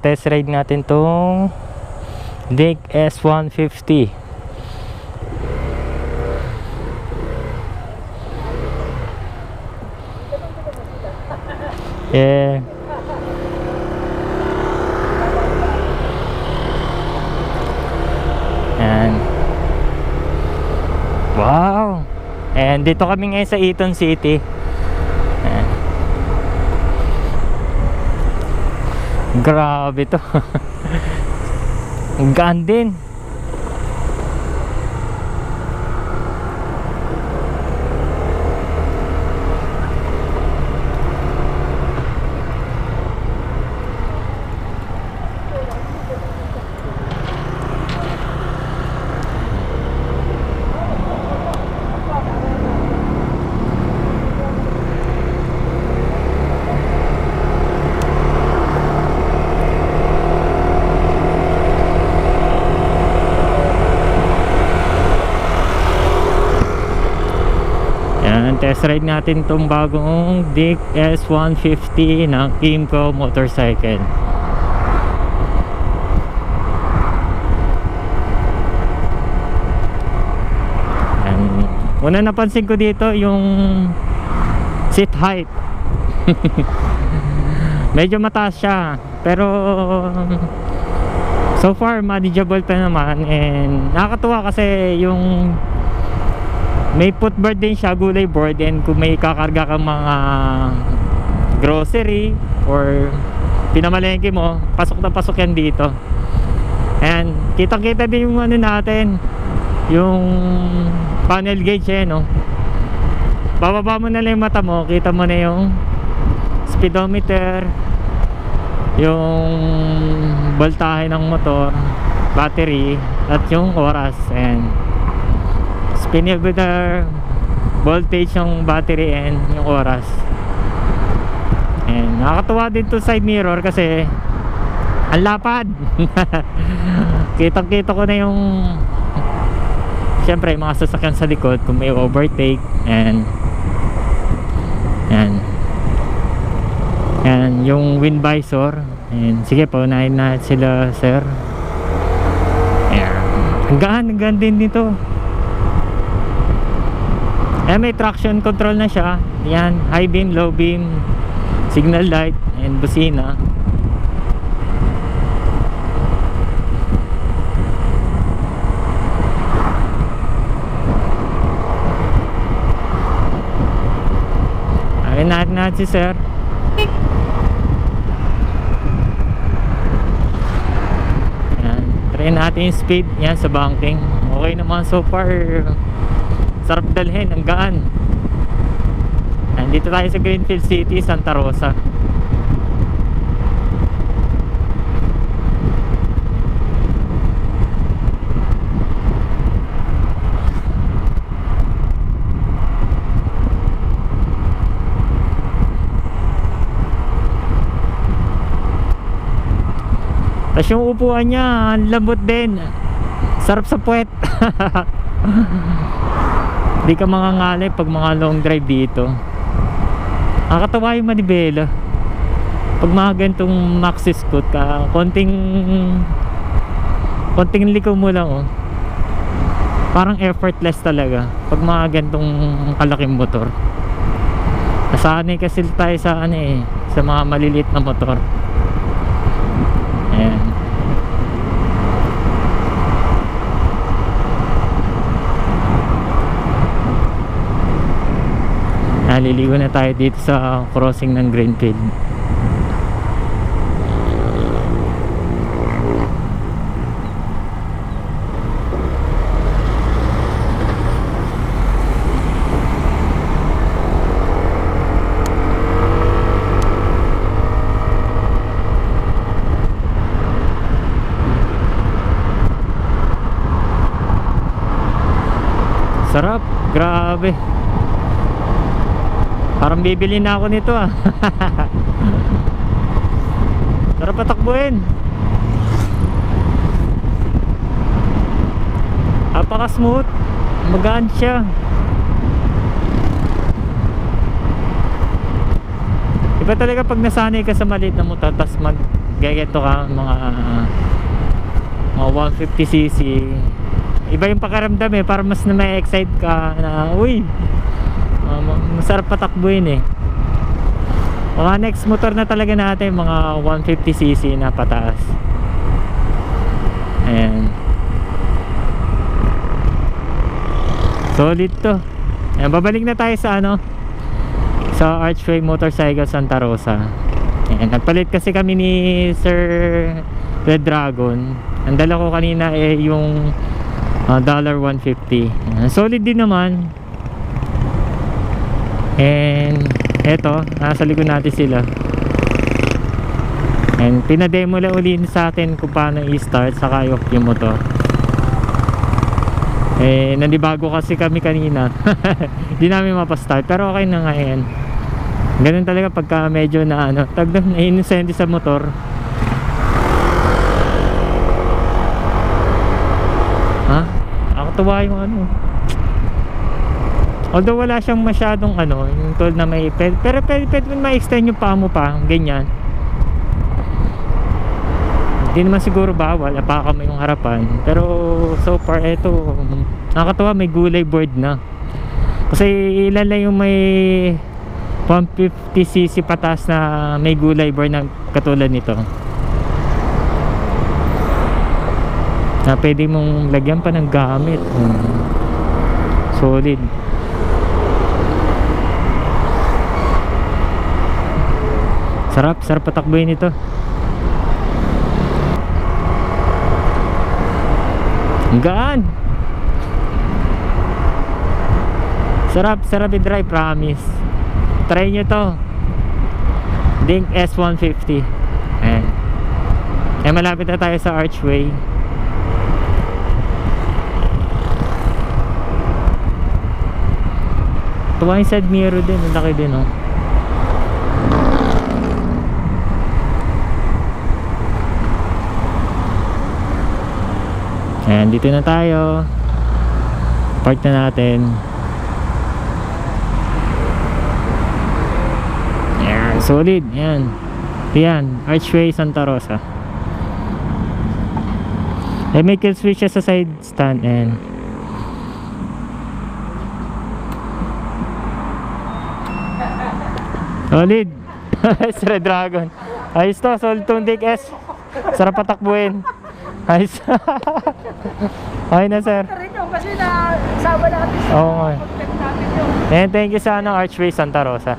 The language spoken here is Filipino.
Test ride natin tong Dink S150. Yeah. And wow. And dito kami ngayon sa Eaton City. Ayan. Grabe to. Ang gaan din. Test ride natin itong bagong Dink S150 ng Kymco Motorcycle. And una napansin ko dito yung seat height. Medyo mataas siya, pero so far manageable pa naman. And nakakatuwa kasi yung may footboard din siya, gulay board, and kung may kakarga kang mga grocery or pinamalengke mo, pasok na pasok yan dito. And kitang kita din yung ano natin, yung panel gauge no. Bababa mo na lang yung mata mo, kita mo na yung speedometer, yung voltahe ng motor, battery, at yung oras, and speedometer, voltage ng battery, and yung oras. And nakakatuwa din to side mirror kasi ang lapad. Kitang kita ko na yung syempre mga sasakyan sa likod kung may overtake. And yung wind visor. And sige po, unahin na sila sir. Ayan. Ang gaan din nito. May traction control na siya. Yan, high beam, low beam, signal light, and busina. Ayun natin si sir. Yan, try natin yung speed. Yan, sa banking okay naman so far. Sarap dalhin, ang gaan. Andito tayo sa Greenfield City, Santa Rosa. Tapos yung upuan niya, ang lambot din. Sarap sa puwet. Hindi ka mangangalay pag mga long drive dito. Nakakatawa yung manibela. Pag mga ganitong maxi scoot ka, konting liko mo lang oh. Parang effortless talaga pag mga ganitong kalaking motor. Nasanay kasi tayo sa sa mga maliliit na motor. Ayan. Naliligo na tayo dito sa crossing ng Greenfield. Sarap, grabe. Parang bibili na ako nito ah. Sarap patakbuhin. Napaka smooth, magaan siya. Iba talaga pag nasanay ka sa maliit na motor, tas gageto ka mga 150cc. Iba yung pakiramdam eh, para mas na may excite ka na uy, masarap patakbuhin eh. Mga next motor na talaga natin mga 150cc na pataas. Ayan, solid to. Ayan, babalik na tayo sa sa Archway Motorcycle Santa Rosa. Ayan, nagpalit kasi kami ni Sir Red Dragon. Ang dala ko kanina eh yung $150. Solid din naman. And eto, nasa likod natin sila. And pinademo lang ulit sa atin kung paano i-start saka yung motor. Eh, nandibago kasi kami kanina. Hindi namin mapastart, pero okay na ngayon. Ganun talaga pagka medyo na na-incendie sa motor. Ha? Ako tuwa yung although wala siyang masyadong yung told na may pero pwede ma-extend yung paa mo pa, ganyan. Hindi naman siguro bawal, apaka mo yung harapan. Pero so far eto, nakakatawa, may gulay board na. Kasi ilan lang yung may 150cc patas na may gulay board na katulad nito, na pwede mong lagyan pa ng gamit. Solid. Sarap patakbuhin ito. Ang gaan. Sarap i-drive, promise. Try nyo to. Dink S150. Ayan. Eh, malapit na tayo sa Archway. Tuwa yung side mirror din, ang laki din Ayan, dito na tayo. Park na natin. Ayan, solid. Ayan. Ayan, Archway Santa Rosa. Eh, may kill switch sa side stand. Ayan. Solid. Red Dragon. Ayos to, solid tong Dick S. Sarap patakbuhin. Ayos. Okay na, sir. Kasi na sama natin sa Oo nga. content natin yun. And thank you sa Archway Santa Rosa.